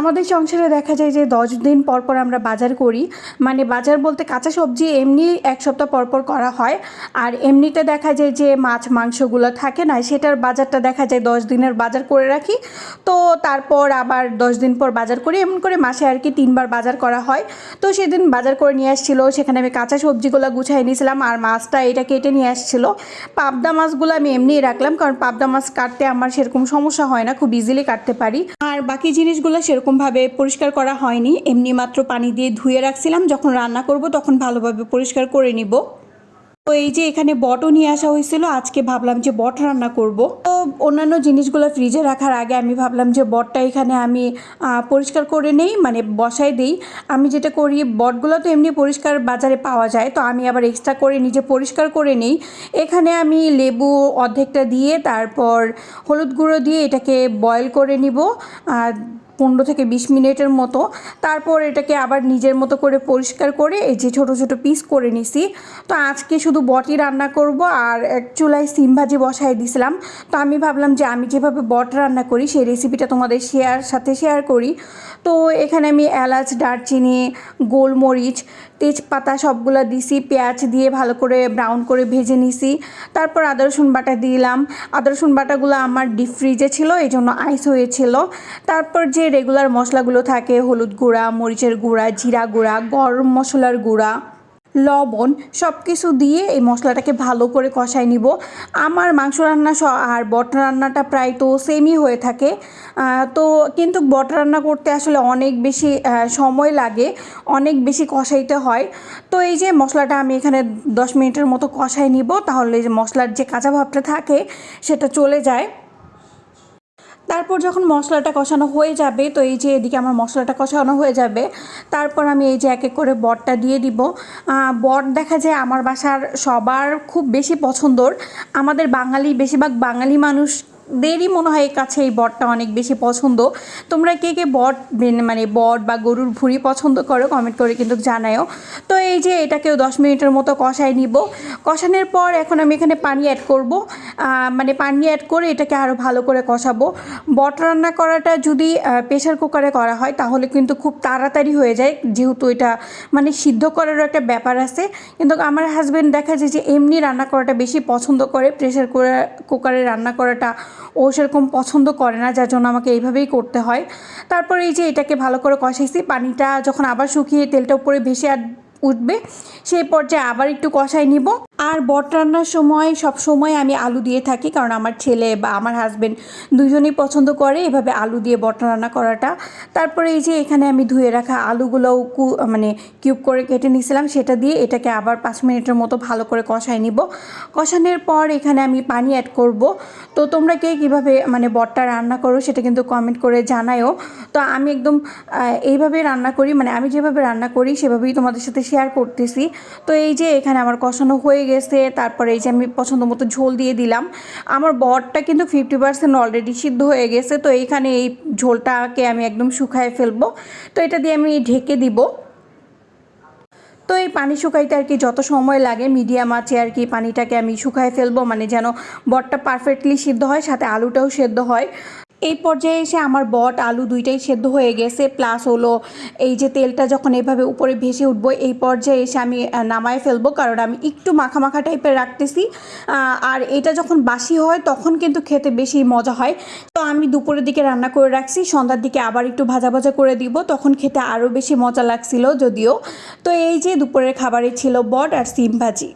আমাদের সংসারে দেখা যায় যে 10 দিন পর পর আমরা বাজার করি। মানে বাজার বলতে কাঁচা সবজি এমনি 1 সপ্তাহ পর পর করা হয়। আর এমনিতে দেখা যায় যে মাছ মাংসগুলো থাকে না, সেটার বাজারটা দেখা যায় 10 দিনের বাজার করে রাখি। তো তারপর আবার 10 দিন পর বাজার করি, এমন করে মাসে আর কি 3 বার বাজার করা হয়। তো সেদিন বাজার করে নিয়ে আসছিলো, সেখানে আমি কাঁচা সবজিগুলো গুছাই নিয়েছিলাম আর মাছটা এটা কেটে নিয়ে আসছিলো। পাবদা মাছগুলো আমি এমনিই রাখলাম, কারণ পাবদা মাছ কাটতে আমার সেরকম সমস্যা হয় না, খুব ইজিলি কাটতে পারি। আর বাকি জিনিসগুলো সেরকমভাবে পরিষ্কার করা হয়নি, এমনি মাত্র পানি দিয়ে ধুয়ে রাখছিলাম, যখন রান্না করব তখন ভালোভাবে পরিষ্কার করে নিব। তো এই যে এখানে বটও নিয়ে আসা হয়েছিল, আজকে ভাবলাম যে বট রান্না করব। তো অন্যান্য জিনিসগুলো ফ্রিজে রাখার আগে আমি ভাবলাম যে বটটা এখানে আমি পরিষ্কার করে নেই, মানে বসাই দিই। আমি যেটা করি, বটগুলো তো এমনি পরিষ্কার বাজারে পাওয়া যায়, তো আমি আবার এক্সট্রা করে নিজে পরিষ্কার করে নেই। এখানে আমি লেবু অর্ধেকটা দিয়ে তারপর হলুদ গুঁড়ো দিয়ে এটাকে বয়েল করে নিব 15 থেকে 20 মিনিটের মতো। তারপর এটাকে আবার নিজের মতো করে পরিষ্কার করে এই যে ছোট ছোট পিস করে নিছি। তো আজকে শুধু বটই রান্না করব, আর এক চুলায় সিম ভাজি বসাই দিছিলাম। তো আমি ভাবলাম যে আমি যেভাবে বট রান্না করি সেই রেসিপিটা তোমাদের সাথে শেয়ার করি। তো এখানে আমি এলাচ, দারচিনি, গোলমরিচ, তেজপাতা সবগুলো দিছি, পেঁয়াজ দিয়ে ভালো করে ব্রাউন করে ভেজে নিছি। তারপর আদা রসুন বাটা দিলাম। আদা রসুন বাটাগুলো আমার ডিপ ফ্রিজে ছিল, এই জন্য আইস হয়েছিল। তারপর যে রেগুলার মশলাগুলো থাকে, হলুদ গুঁড়া, মরিচের গুঁড়া, জিরা গুঁড়া, গরম মশলার গুঁড়া, লবণ, সব কিছু দিয়ে এই মশলাটাকে ভালো করে কষাই নিব। আমার মাংস রান্না আর বট রান্নাটা প্রায় তো সেমই হয়ে থাকে। তো কিন্তু বট রান্না করতে আসলে অনেক বেশি সময় লাগে, অনেক বেশি কষাইতে হয়। তো এই যে মশলাটা আমি এখানে 10 মিনিটের মতো কষাই নিব, তাহলে যে মশলার যে কাঁচা ভাবটা থাকে সেটা চলে যায়। তারপর যখন মশলাটা কষানো হয়ে যাবে, তো এই যে এদিকে আমার মশলাটা কষানো হয়ে যাবে, তারপর আমি এই যে এক এক করে বটটা দিয়ে দিব। বট দেখা যায় আমার বাসার সবার খুব বেশি পছন্দর। আমাদের বেশিরভাগ বাঙালি মানুষদেরই মনে হয় কাছে এই বটটা অনেক বেশি পছন্দ। তোমরা কে কে মানে বট বা গরুর ভুঁড়ি পছন্দ করো কমেন্ট করে কিন্তু জানাও। তো এই যে এটাকেও 10 মিনিটের মতো কষাই নিব। কষানোর পর এখন আমি এখানে পানি অ্যাড করব, মানে পানি অ্যাড করে এটাকে আরও ভালো করে কষাবো। বট রান্না করাটা যদি প্রেশার কুকারে করা হয় তাহলে কিন্তু খুব তাড়াতাড়ি হয়ে যায়, যেহেতু এটা মানে সিদ্ধ করারও একটা ব্যাপার আছে। কিন্তু আমার হাজব্যান্ড দেখা যায় যে এমনি রান্না করাটা বেশি পছন্দ করে, প্রেশার কুকারে রান্না করাটা ও সেরকম পছন্দ করে না, যার জন্য আমাকে এইভাবেই করতে হয়। তারপর এই যে এটাকে ভালো করে কষাইছি, পানিটা যখন আবার শুকিয়ে তেলটা উপরে ভেসে উঠবে সেই পর্যায়ে আবার একটু কষাই নিব। আর বট রান্নার সময় সব সময় আমি আলু দিয়ে থাকি, কারণ আমার ছেলে বা আমার হাজব্যান্ড দুজনেই পছন্দ করে এভাবে আলু দিয়ে বট রান্না করাটা। তারপরে এই যে এখানে আমি ধুয়ে রাখা আলুগুলোও মানে কিউব করে কেটে নিয়েছিলাম, সেটা দিয়ে এটাকে আবার 5 মিনিটের মতো ভালো করে কষাই নিব। কষানোর পর এখানে আমি পানি অ্যাড করব। তো তোমরা কে কীভাবে মানে বটটা রান্না করো সেটা কিন্তু কমেন্ট করে জানাও। তো আমি একদম এইভাবে রান্না করি, মানে আমি যেভাবে রান্না করি সেভাবেই তোমাদের সাথে শেয়ার করতেছি। তো এই যে এখানে আমার কষানো হয়ে গেছে, তারপরে এই যে আমি পছন্দ মতো ঝোল দিয়ে দিলাম। আমার বটটা কিন্তু 50% অলরেডি সিদ্ধ হয়ে গেছে। তো এইখানে এই ঝোলটাকে আমি একদম শুকায় ফেলবো। তো এটা দিয়ে আমি ঢেকে দিব। তো এই পানি শুকাইতে আর কি যত সময় লাগে মিডিয়াম আঁচে আর কি পানিটাকে আমি শুকায় ফেলবো, মানে যেন বটটা পারফেক্টলি সিদ্ধ হয়, সাথে আলুটাও সেদ্ধ হয়। এই পর্যায়ে এসে আমার বট আলু দুইটাই সেদ্ধ হয়ে গেছে, প্লাস হলো এই যে তেলটা যখন এভাবে উপরে ভেসে উঠবো এই পর্যায়ে এসে আমি নামায় ফেলবো, কারণ আমি একটু মাখা মাখা টাইপের রাখতেছি। আর এটা যখন বাসি হয় তখন কিন্তু খেতে বেশি মজা হয়। তো আমি দুপুরের দিকে রান্না করে রাখছি, সন্ধ্যার দিকে আবার একটু ভাজা ভাজা করে দিব, তখন খেতে আরও বেশি মজা লাগছিল যদিও। তো এই যে দুপুরের খাবারে ছিল বট আর সিম ভাজি।